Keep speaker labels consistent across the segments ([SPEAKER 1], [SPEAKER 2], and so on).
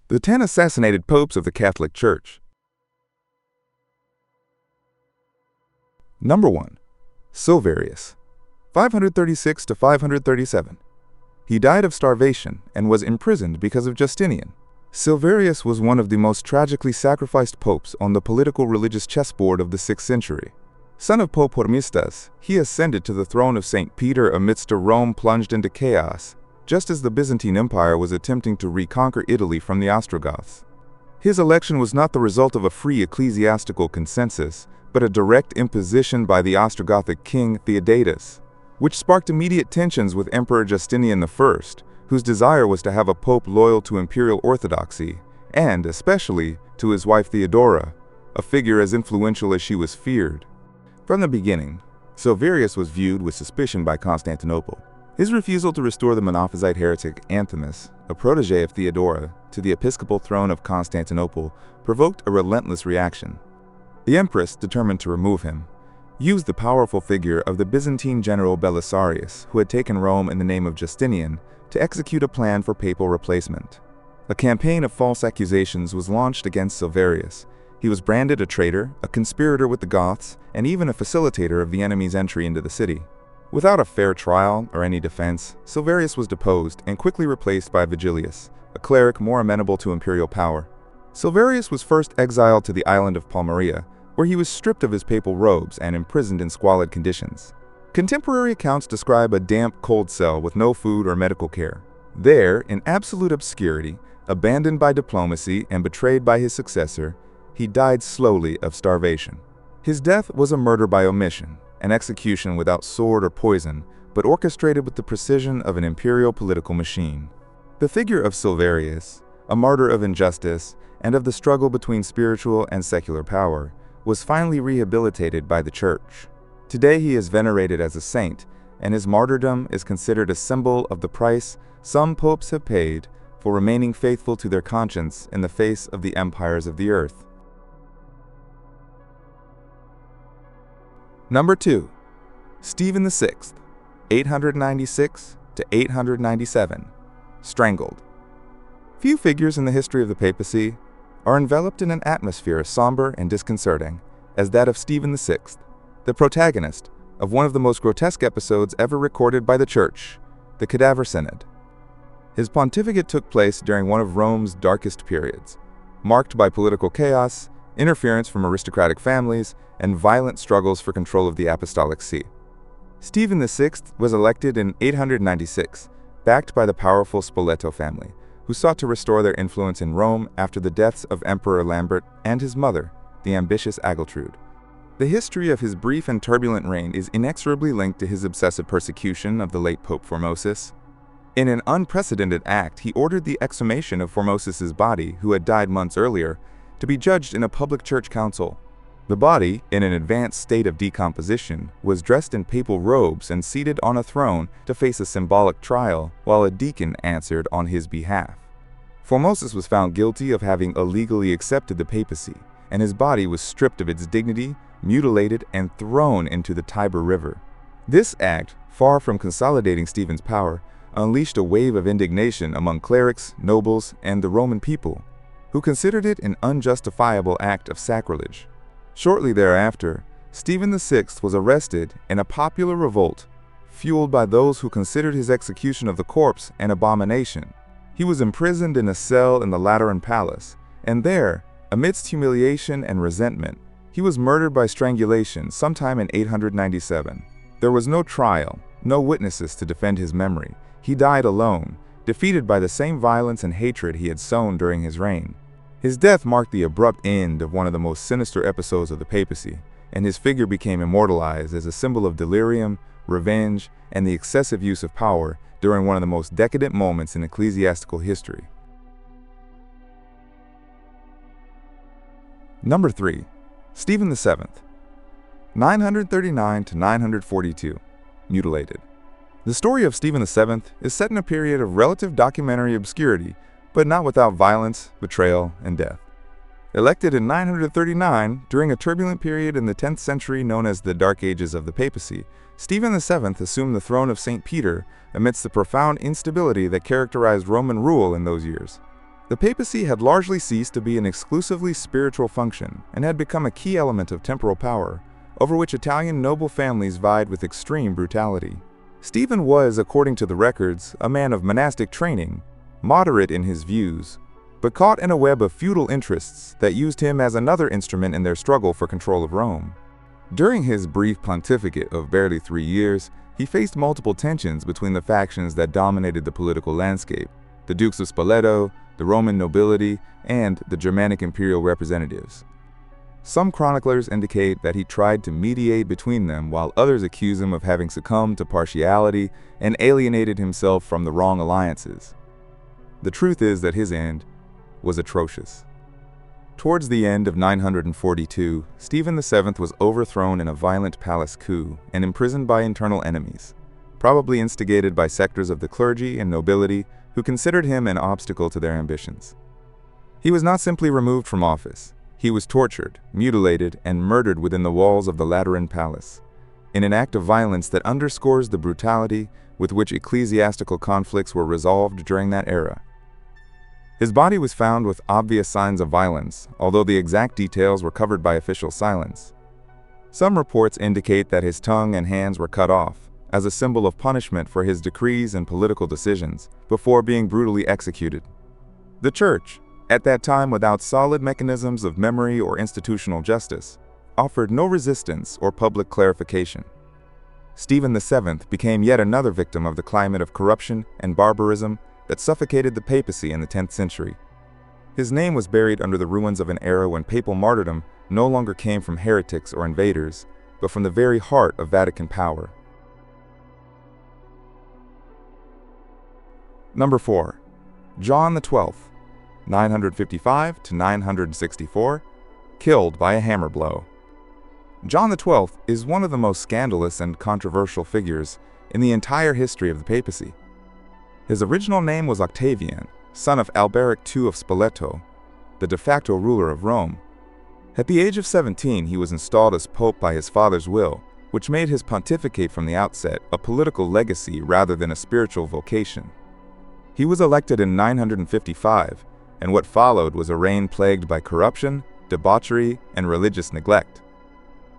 [SPEAKER 1] The 10 assassinated popes of the Catholic Church. Number 1. Silverius, 536 to 537. He died of starvation and was imprisoned because of Justinian. Silverius was one of the most tragically sacrificed popes on the political religious chessboard of the 6th century. Son of Pope Hormisdas, he ascended to the throne of St. Peter amidst a Rome plunged into chaos, just as the Byzantine Empire was attempting to reconquer Italy from the Ostrogoths. His election was not the result of a free ecclesiastical consensus, but a direct imposition by the Ostrogothic king Theodatus, which sparked immediate tensions with Emperor Justinian I, whose desire was to have a pope loyal to imperial orthodoxy, and, especially, to his wife Theodora, a figure as influential as she was feared. From the beginning, Silverius was viewed with suspicion by Constantinople. His refusal to restore the Monophysite heretic Anthimus, a protege of Theodora, to the episcopal throne of Constantinople provoked a relentless reaction. The empress, determined to remove him, used the powerful figure of the Byzantine general Belisarius, who had taken Rome in the name of Justinian, to execute a plan for papal replacement. A campaign of false accusations was launched against Silverius. He was branded a traitor, a conspirator with the Goths, and even a facilitator of the enemy's entry into the city. Without a fair trial or any defense, Silverius was deposed and quickly replaced by Vigilius, a cleric more amenable to imperial power. Silverius was first exiled to the island of Palmyra, where he was stripped of his papal robes and imprisoned in squalid conditions. Contemporary accounts describe a damp, cold cell with no food or medical care. There, in absolute obscurity, abandoned by diplomacy and betrayed by his successor, he died slowly of starvation. His death was a murder by omission, an execution without sword or poison, but orchestrated with the precision of an imperial political machine. The figure of Silverius, a martyr of injustice and of the struggle between spiritual and secular power, was finally rehabilitated by the Church. Today he is venerated as a saint, and his martyrdom is considered a symbol of the price some popes have paid for remaining faithful to their conscience in the face of the empires of the earth. Number 2. Stephen VI, 896 to 897, strangled. Few figures in the history of the papacy are enveloped in an atmosphere as somber and disconcerting as that of Stephen VI, the protagonist of one of the most grotesque episodes ever recorded by the Church, the Cadaver Synod. His pontificate took place during one of Rome's darkest periods, marked by political chaos, interference from aristocratic families, and violent struggles for control of the Apostolic See. Stephen VI was elected in 896, backed by the powerful Spoleto family, who sought to restore their influence in Rome after the deaths of Emperor Lambert and his mother, the ambitious Agiltrude. The history of his brief and turbulent reign is inexorably linked to his obsessive persecution of the late Pope Formosus. In an unprecedented act, he ordered the exhumation of Formosus's body, who had died months earlier, to be judged in a public church council. The body, in an advanced state of decomposition, was dressed in papal robes and seated on a throne to face a symbolic trial, while a deacon answered on his behalf. Formosus was found guilty of having illegally accepted the papacy, and his body was stripped of its dignity, mutilated, and thrown into the Tiber River. This act, far from consolidating Stephen's power, unleashed a wave of indignation among clerics, nobles, and the Roman people, who considered it an unjustifiable act of sacrilege. Shortly thereafter, Stephen VI was arrested in a popular revolt, fueled by those who considered his execution of the corpse an abomination. He was imprisoned in a cell in the Lateran Palace, and there, amidst humiliation and resentment, he was murdered by strangulation sometime in 897. There was no trial, no witnesses to defend his memory. He died alone, defeated by the same violence and hatred he had sown during his reign. His death marked the abrupt end of one of the most sinister episodes of the papacy, and his figure became immortalized as a symbol of delirium, revenge, and the excessive use of power during one of the most decadent moments in ecclesiastical history. Number 3. Stephen VII, 939 to 942, mutilated. The story of Stephen VII is set in a period of relative documentary obscurity, but not without violence, betrayal, and death. Elected in 939, during a turbulent period in the 10th century known as the Dark Ages of the Papacy, Stephen VII assumed the throne of St. Peter amidst the profound instability that characterized Roman rule in those years. The papacy had largely ceased to be an exclusively spiritual function and had become a key element of temporal power, over which Italian noble families vied with extreme brutality. Stephen was, according to the records, a man of monastic training, moderate in his views, but caught in a web of feudal interests that used him as another instrument in their struggle for control of Rome. During his brief pontificate of barely 3 years, he faced multiple tensions between the factions that dominated the political landscape: the Dukes of Spoleto, the Roman nobility, and the Germanic imperial representatives. Some chroniclers indicate that he tried to mediate between them, while others accuse him of having succumbed to partiality and alienated himself from the wrong alliances. The truth is that his end was atrocious. Towards the end of 942, Stephen VII was overthrown in a violent palace coup and imprisoned by internal enemies, probably instigated by sectors of the clergy and nobility who considered him an obstacle to their ambitions. He was not simply removed from office. He was tortured, mutilated, and murdered within the walls of the Lateran Palace, in an act of violence that underscores the brutality with which ecclesiastical conflicts were resolved during that era. His body was found with obvious signs of violence, although the exact details were covered by official silence. Some reports indicate that his tongue and hands were cut off, as a symbol of punishment for his decrees and political decisions, before being brutally executed. The Church, at that time without solid mechanisms of memory or institutional justice, offered no resistance or public clarification. Stephen VII became yet another victim of the climate of corruption and barbarism that suffocated the papacy in the 10th century. His name was buried under the ruins of an era when papal martyrdom no longer came from heretics or invaders, but from the very heart of Vatican power. Number 4. John XII, 955 to 964, killed by a hammer blow. John XII is one of the most scandalous and controversial figures in the entire history of the papacy. His original name was Octavian, son of Alberic II of Spoleto, the de facto ruler of Rome. At the age of 17, he was installed as pope by his father's will, which made his pontificate from the outset a political legacy rather than a spiritual vocation. He was elected in 955, and what followed was a reign plagued by corruption, debauchery, and religious neglect.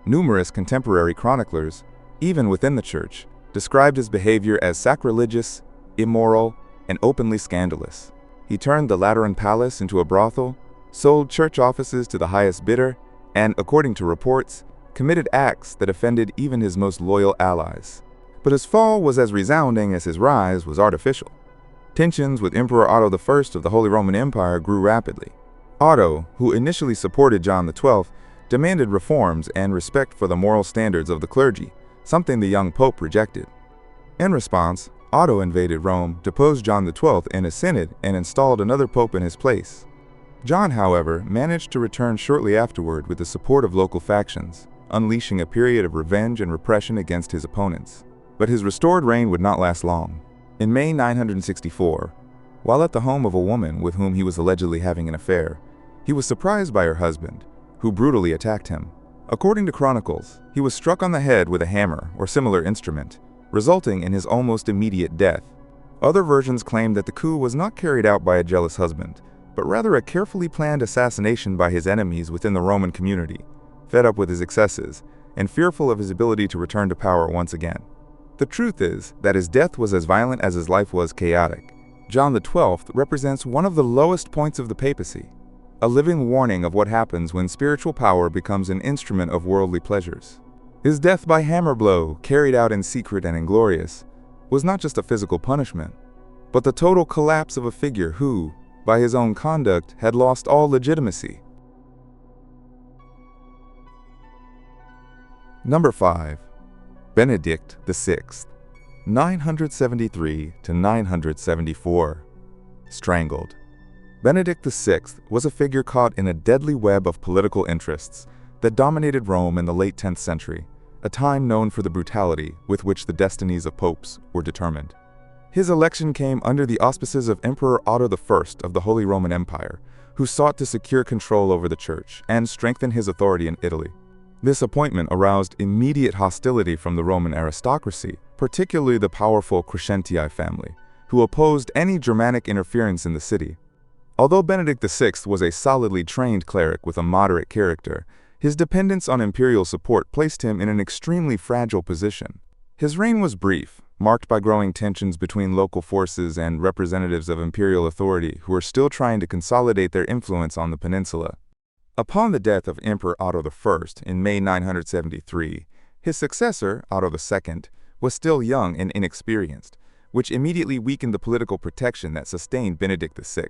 [SPEAKER 1] Numerous contemporary chroniclers, even within the Church, described his behavior as sacrilegious, immoral, and openly scandalous. He turned the Lateran Palace into a brothel, sold church offices to the highest bidder, and, according to reports, committed acts that offended even his most loyal allies. But his fall was as resounding as his rise was artificial. Tensions with Emperor Otto I of the Holy Roman Empire grew rapidly. Otto, who initially supported John XII, demanded reforms and respect for the moral standards of the clergy, something the young pope rejected. In response, Otto invaded Rome, deposed John XII in a synod, and installed another pope in his place. John, however, managed to return shortly afterward with the support of local factions, unleashing a period of revenge and repression against his opponents. But his restored reign would not last long. In May 964, while at the home of a woman with whom he was allegedly having an affair, he was surprised by her husband, who brutally attacked him. According to chronicles, he was struck on the head with a hammer or similar instrument, resulting in his almost immediate death. Other versions claim that the coup was not carried out by a jealous husband, but rather a carefully planned assassination by his enemies within the Roman community, fed up with his excesses and fearful of his ability to return to power once again. The truth is that his death was as violent as his life was chaotic. John XII represents one of the lowest points of the papacy, a living warning of what happens when spiritual power becomes an instrument of worldly pleasures. His death by hammer blow, carried out in secret and inglorious, was not just a physical punishment, but the total collapse of a figure who, by his own conduct, had lost all legitimacy. Number 5. Benedict VI, 973 to 974, strangled. Benedict VI was a figure caught in a deadly web of political interests that dominated Rome in the late 10th century, a time known for the brutality with which the destinies of popes were determined. His election came under the auspices of Emperor Otto I of the Holy Roman Empire, who sought to secure control over the Church and strengthen his authority in Italy. This appointment aroused immediate hostility from the Roman aristocracy, particularly the powerful Crescentii family, who opposed any Germanic interference in the city. Although Benedict VI was a solidly trained cleric with a moderate character, his dependence on imperial support placed him in an extremely fragile position. His reign was brief, marked by growing tensions between local forces and representatives of imperial authority who were still trying to consolidate their influence on the peninsula. Upon the death of Emperor Otto I in May 973, his successor, Otto II, was still young and inexperienced, which immediately weakened the political protection that sustained Benedict VI.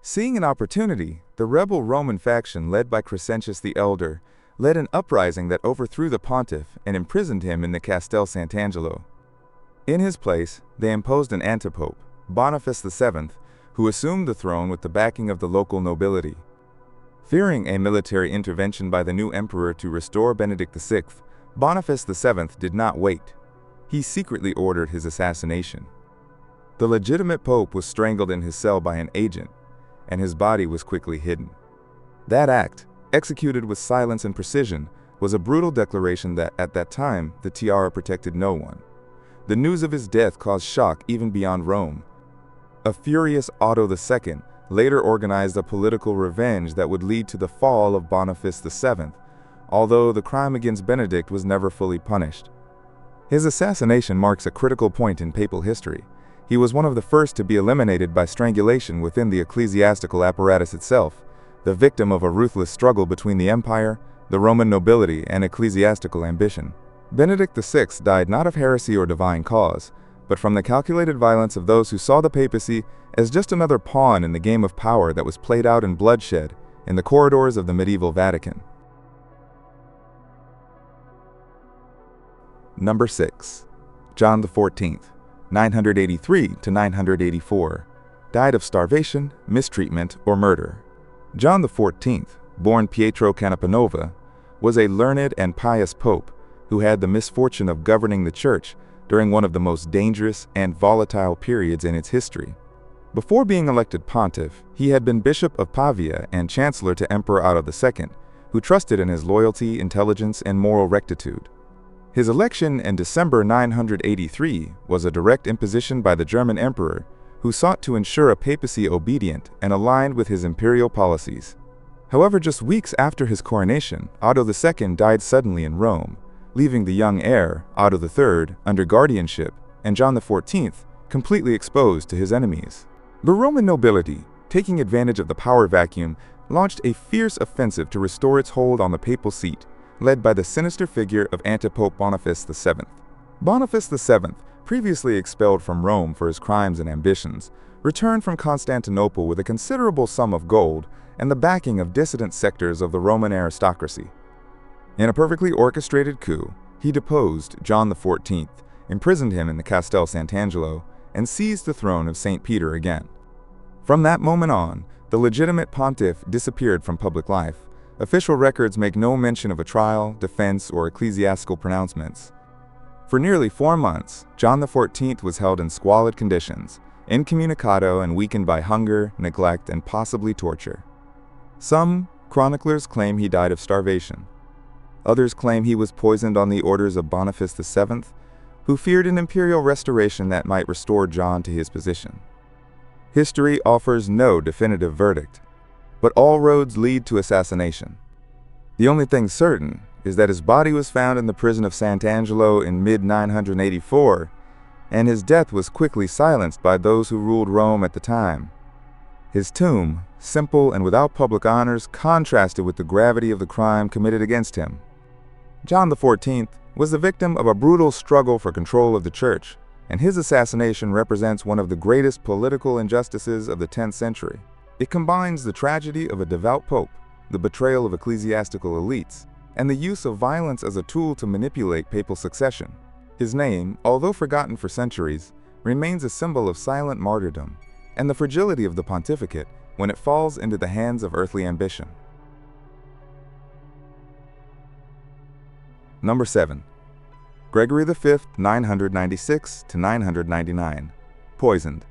[SPEAKER 1] Seeing an opportunity, the rebel Roman faction led by Crescentius the Elder led an uprising that overthrew the pontiff and imprisoned him in the Castel Sant'Angelo. In his place, they imposed an antipope, Bonifice VII, who assumed the throne with the backing of the local nobility. Fearing a military intervention by the new emperor to restore Benedict VI, Bonifice VII did not wait. He secretly ordered his assassination. The legitimate pope was strangled in his cell by an agent, and his body was quickly hidden. That act, executed with silence and precision, was a brutal declaration that, at that time, the tiara protected no one. The news of his death caused shock even beyond Rome. A furious Otto II later organized a political revenge that would lead to the fall of Bonifice VII, although the crime against Benedict was never fully punished. His assassination marks a critical point in papal history. He was one of the first to be eliminated by strangulation within the ecclesiastical apparatus itself, the victim of a ruthless struggle between the empire, the Roman nobility, and ecclesiastical ambition. Benedict VI died not of heresy or divine cause, but from the calculated violence of those who saw the papacy as just another pawn in the game of power that was played out in bloodshed in the corridors of the medieval Vatican. Number 6. John XIV, 983 to 984, died of starvation, mistreatment, or murder. John XIV, born Pietro Canepanova, was a learned and pious pope who had the misfortune of governing the church during one of the most dangerous and volatile periods in its history. Before being elected pontiff, he had been Bishop of Pavia and Chancellor to Emperor Otto II, who trusted in his loyalty, intelligence, and moral rectitude. His election in December 983 was a direct imposition by the German emperor, who sought to ensure a papacy obedient and aligned with his imperial policies. However, just weeks after his coronation, Otto II died suddenly in Rome, leaving the young heir, Otto III, under guardianship, and John XIV completely exposed to his enemies. The Roman nobility, taking advantage of the power vacuum, launched a fierce offensive to restore its hold on the papal seat, led by the sinister figure of antipope Bonifice VII. Bonifice VII, previously expelled from Rome for his crimes and ambitions, returned from Constantinople with a considerable sum of gold and the backing of dissident sectors of the Roman aristocracy. In a perfectly orchestrated coup, he deposed John XIV, imprisoned him in the Castel Sant'Angelo, and seized the throne of St. Peter again. From that moment on, the legitimate pontiff disappeared from public life. Official records make no mention of a trial, defense, or ecclesiastical pronouncements. For nearly 4 months, John XIV was held in squalid conditions, incommunicado and weakened by hunger, neglect, and possibly torture. Some chroniclers claim he died of starvation. Others claim he was poisoned on the orders of Bonifice VII, who feared an imperial restoration that might restore John to his position. History offers no definitive verdict, but all roads lead to assassination. The only thing certain is that his body was found in the prison of Sant'Angelo in mid-984, and his death was quickly silenced by those who ruled Rome at the time. His tomb, simple and without public honors, contrasted with the gravity of the crime committed against him. John XIV was the victim of a brutal struggle for control of the church, and his assassination represents one of the greatest political injustices of the 10th century. It combines the tragedy of a devout pope, the betrayal of ecclesiastical elites, and the use of violence as a tool to manipulate papal succession. His name, although forgotten for centuries, remains a symbol of silent martyrdom and the fragility of the pontificate when it falls into the hands of earthly ambition. Number 7. Gregory V, 996 to 999, poisoned.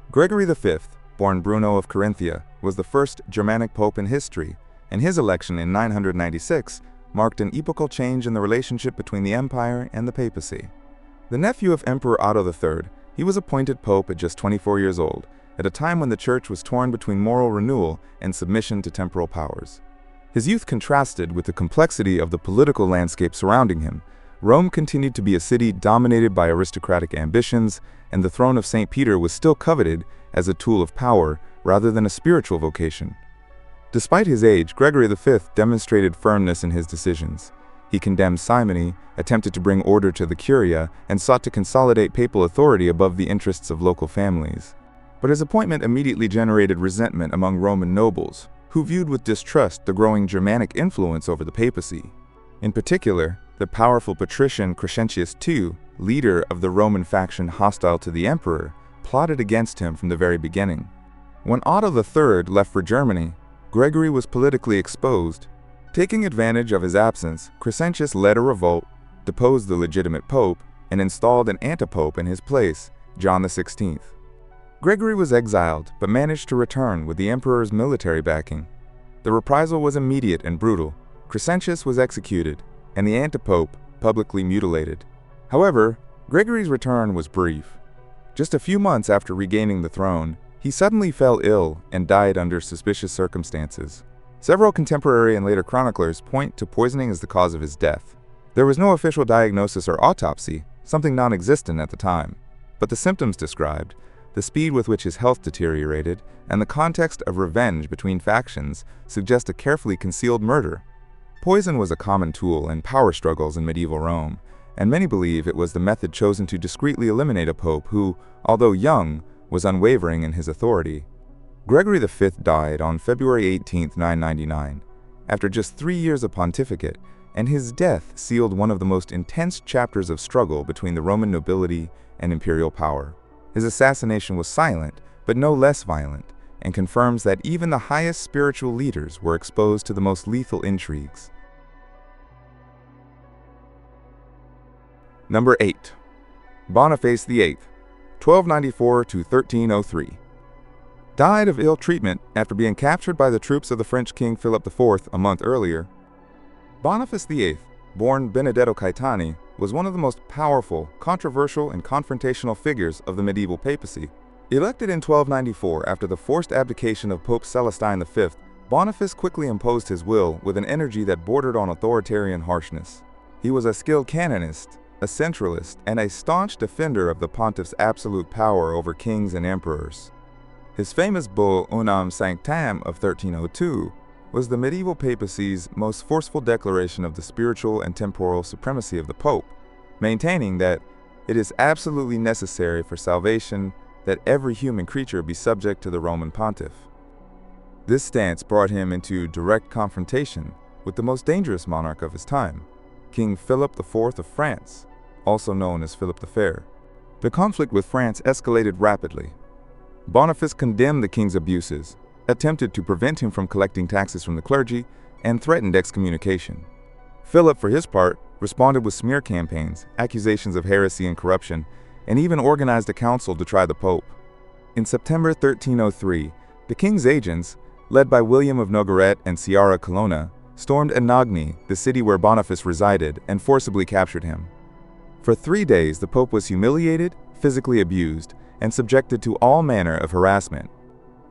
[SPEAKER 1] Gregory V, born Bruno of Carinthia, was the first Germanic pope in history, and his election in 996 marked an epochal change in the relationship between the empire and the papacy. The nephew of Emperor Otto III, he was appointed pope at just 24 years old, at a time when the Church was torn between moral renewal and submission to temporal powers. His youth contrasted with the complexity of the political landscape surrounding him. Rome continued to be a city dominated by aristocratic ambitions, and the throne of St. Peter was still coveted as a tool of power rather than a spiritual vocation. Despite his age, Gregory V demonstrated firmness in his decisions. He condemned simony, attempted to bring order to the curia, and sought to consolidate papal authority above the interests of local families. But his appointment immediately generated resentment among Roman nobles, who viewed with distrust the growing Germanic influence over the papacy. In particular, the powerful patrician Crescentius II, leader of the Roman faction hostile to the emperor, plotted against him from the very beginning. When Otto III left for Germany, Gregory was politically exposed. Taking advantage of his absence, Crescentius led a revolt, deposed the legitimate pope, and installed an antipope in his place, John XVI. Gregory was exiled, but managed to return with the emperor's military backing. The reprisal was immediate and brutal. Crescentius was executed, and the antipope publicly mutilated. However, Gregory's return was brief. Just a few months after regaining the throne, he suddenly fell ill and died under suspicious circumstances. Several contemporary and later chroniclers point to poisoning as the cause of his death. There was no official diagnosis or autopsy, something non-existent at the time, but the symptoms described, the speed with which his health deteriorated, and the context of revenge between factions suggest a carefully concealed murder. Poison was a common tool in power struggles in medieval Rome, and many believe it was the method chosen to discreetly eliminate a pope who, although young, was unwavering in his authority. Gregory V died on February 18, 999, after just 3 years of pontificate, and his death sealed one of the most intense chapters of struggle between the Roman nobility and imperial power. His assassination was silent, but no less violent, and confirms that even the highest spiritual leaders were exposed to the most lethal intrigues. Number 8. Bonifice VIII, 1294 to 1303. Died of ill treatment after being captured by the troops of the French King Philip IV a month earlier. Bonifice VIII, born Benedetto Caetani, was one of the most powerful, controversial, and confrontational figures of the medieval papacy. Elected in 1294 after the forced abdication of Pope Celestine V, Boniface quickly imposed his will with an energy that bordered on authoritarian harshness. He was a skilled canonist, a centralist, and a staunch defender of the pontiff's absolute power over kings and emperors. His famous bull Unam Sanctam of 1302 was the medieval papacy's most forceful declaration of the spiritual and temporal supremacy of the Pope, maintaining that it is absolutely necessary for salvation that every human creature be subject to the Roman pontiff. This stance brought him into direct confrontation with the most dangerous monarch of his time, King Philip IV of France, also known as Philip the Fair. The conflict with France escalated rapidly. Boniface condemned the king's abuses, attempted to prevent him from collecting taxes from the clergy, and threatened excommunication. Philip, for his part, responded with smear campaigns, accusations of heresy and corruption, and even organized a council to try the Pope. In September 1303, the king's agents, led by William of Nogaret and Ciara Colonna, stormed Anagni, the city where Boniface resided, and forcibly captured him. For 3 days, the Pope was humiliated, physically abused, and subjected to all manner of harassment.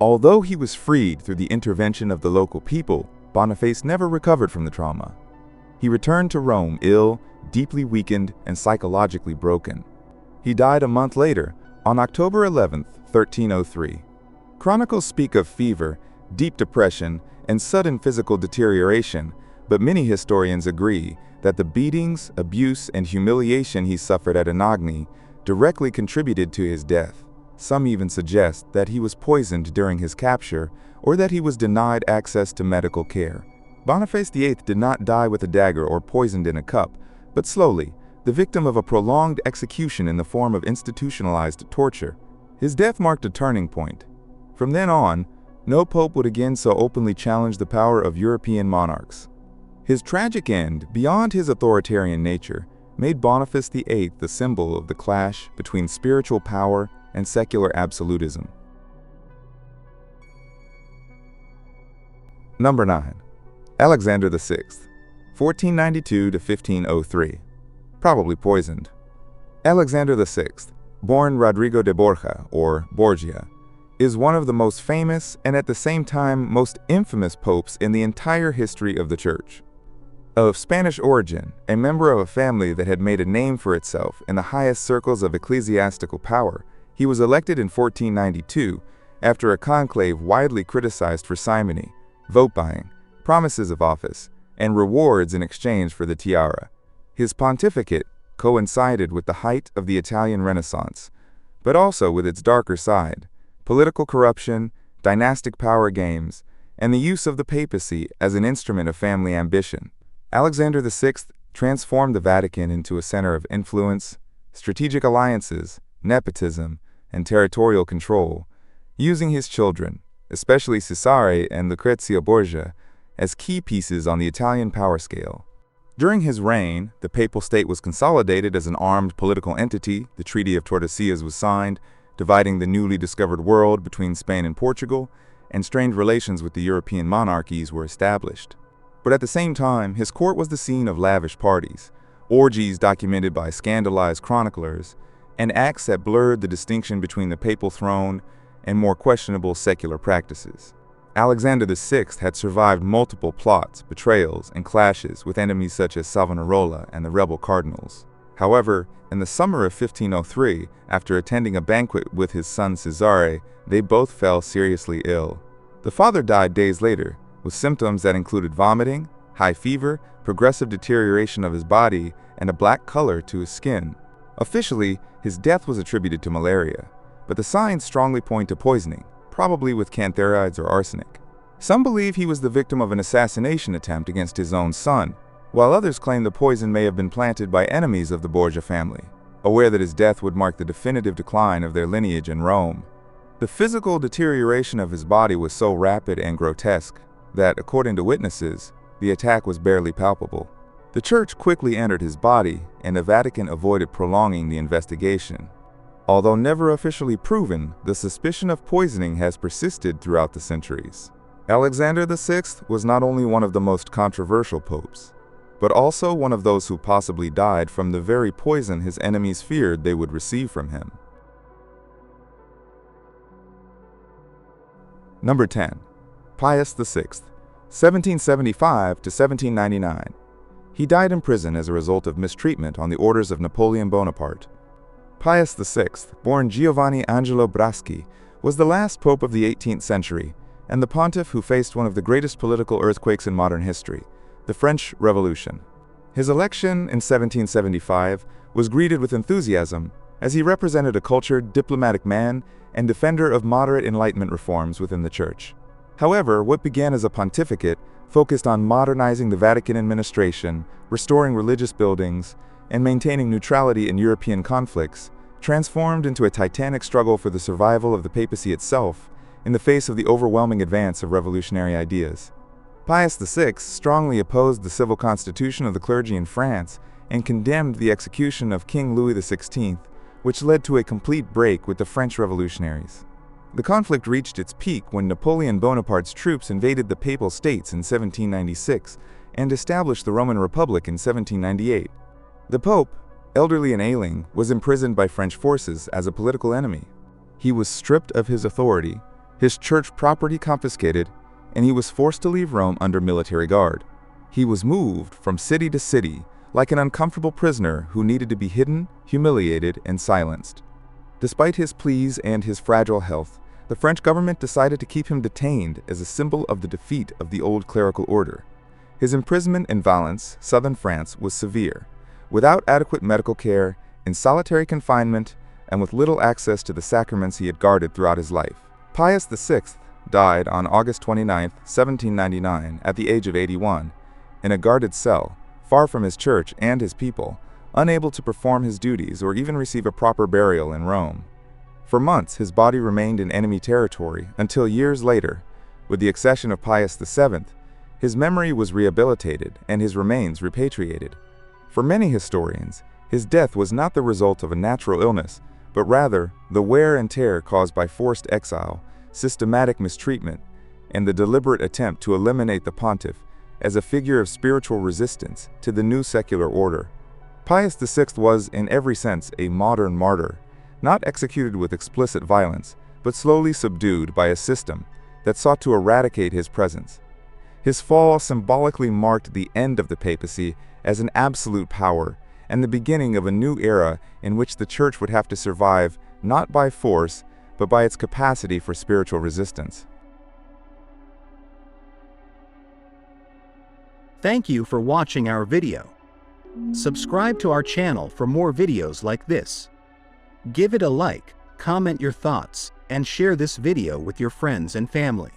[SPEAKER 1] Although he was freed through the intervention of the local people, Boniface never recovered from the trauma. He returned to Rome ill, deeply weakened, and psychologically broken. He died a month later, on October 11, 1303. Chronicles speak of fever, deep depression, and sudden physical deterioration, but many historians agree that the beatings, abuse, and humiliation he suffered at Anagni directly contributed to his death. Some even suggest that he was poisoned during his capture or that he was denied access to medical care. Boniface VIII did not die with a dagger or poisoned in a cup, but slowly, the victim of a prolonged execution in the form of institutionalized torture. His death marked a turning point. From then on, no pope would again so openly challenge the power of European monarchs. His tragic end, beyond his authoritarian nature, made Boniface VIII the symbol of the clash between spiritual power and secular absolutism. Number 9. Alexander VI, 1492 to 1503. Probably poisoned. Alexander VI, born Rodrigo de Borja or Borgia, is one of the most famous and at the same time most infamous popes in the entire history of the Church. Of Spanish origin, a member of a family that had made a name for itself in the highest circles of ecclesiastical power, he was elected in 1492 after a conclave widely criticized for simony, vote buying, promises of office, and rewards in exchange for the tiara. His pontificate coincided with the height of the Italian Renaissance, but also with its darker side: political corruption, dynastic power games, and the use of the papacy as an instrument of family ambition. Alexander VI transformed the Vatican into a center of influence, strategic alliances, nepotism, and territorial control, using his children, especially Cesare and Lucrezia Borgia, as key pieces on the Italian power scale. During his reign, the papal state was consolidated as an armed political entity. The Treaty of Tordesillas was signed, dividing the newly discovered world between Spain and Portugal, and strained relations with the European monarchies were established. But at the same time, his court was the scene of lavish parties, orgies documented by scandalized chroniclers, and acts that blurred the distinction between the papal throne and more questionable secular practices. Alexander VI had survived multiple plots, betrayals, and clashes with enemies such as Savonarola and the rebel cardinals. However, in the summer of 1503, after attending a banquet with his son Cesare, they both fell seriously ill. The father died days later, with symptoms that included vomiting, high fever, progressive deterioration of his body, and a black color to his skin. Officially, his death was attributed to malaria, but the signs strongly point to poisoning, probably with cantharides or arsenic. Some believe he was the victim of an assassination attempt against his own son, while others claim the poison may have been planted by enemies of the Borgia family, aware that his death would mark the definitive decline of their lineage in Rome. The physical deterioration of his body was so rapid and grotesque that, according to witnesses, the attack was barely palpable. The Church quickly entered his body, and the Vatican avoided prolonging the investigation. Although never officially proven, the suspicion of poisoning has persisted throughout the centuries. Alexander VI was not only one of the most controversial popes, but also one of those who possibly died from the very poison his enemies feared they would receive from him. Number 10. Pius VI, 1775 to 1799. He died in prison as a result of mistreatment on the orders of Napoleon Bonaparte. Pius VI, born Giovanni Angelo Braschi, was the last pope of the 18th century and the pontiff who faced one of the greatest political earthquakes in modern history, the French Revolution. His election in 1775 was greeted with enthusiasm as he represented a cultured, diplomatic man and defender of moderate Enlightenment reforms within the Church. However, what began as a pontificate focused on modernizing the Vatican administration, restoring religious buildings, and maintaining neutrality in European conflicts, transformed into a titanic struggle for the survival of the papacy itself in the face of the overwhelming advance of revolutionary ideas. Pius VI strongly opposed the civil constitution of the clergy in France and condemned the execution of King Louis XVI, which led to a complete break with the French revolutionaries. The conflict reached its peak when Napoleon Bonaparte's troops invaded the Papal States in 1796 and established the Roman Republic in 1798. The Pope, elderly and ailing, was imprisoned by French forces as a political enemy. He was stripped of his authority, his church property confiscated, and he was forced to leave Rome under military guard. He was moved from city to city like an uncomfortable prisoner who needed to be hidden, humiliated, and silenced. Despite his pleas and his fragile health, the French government decided to keep him detained as a symbol of the defeat of the old clerical order. His imprisonment in Valence, southern France, was severe, without adequate medical care, in solitary confinement, and with little access to the sacraments he had guarded throughout his life. Pius VI died on August 29, 1799, at the age of 81, in a guarded cell, far from his church and his people, unable to perform his duties or even receive a proper burial in Rome. For months, his body remained in enemy territory until years later, with the accession of Pius VII, his memory was rehabilitated and his remains repatriated. For many historians, his death was not the result of a natural illness, but rather the wear and tear caused by forced exile, systematic mistreatment, and the deliberate attempt to eliminate the pontiff as a figure of spiritual resistance to the new secular order. Pius VI was, in every sense, a modern martyr, not executed with explicit violence, but slowly subdued by a system that sought to eradicate his presence. His fall symbolically marked the end of the papacy as an absolute power and the beginning of a new era in which the Church would have to survive not by force, but by its capacity for spiritual resistance.
[SPEAKER 2] Thank you for watching our video. Subscribe to our channel for more videos like this. Give it a like, comment your thoughts, and share this video with your friends and family.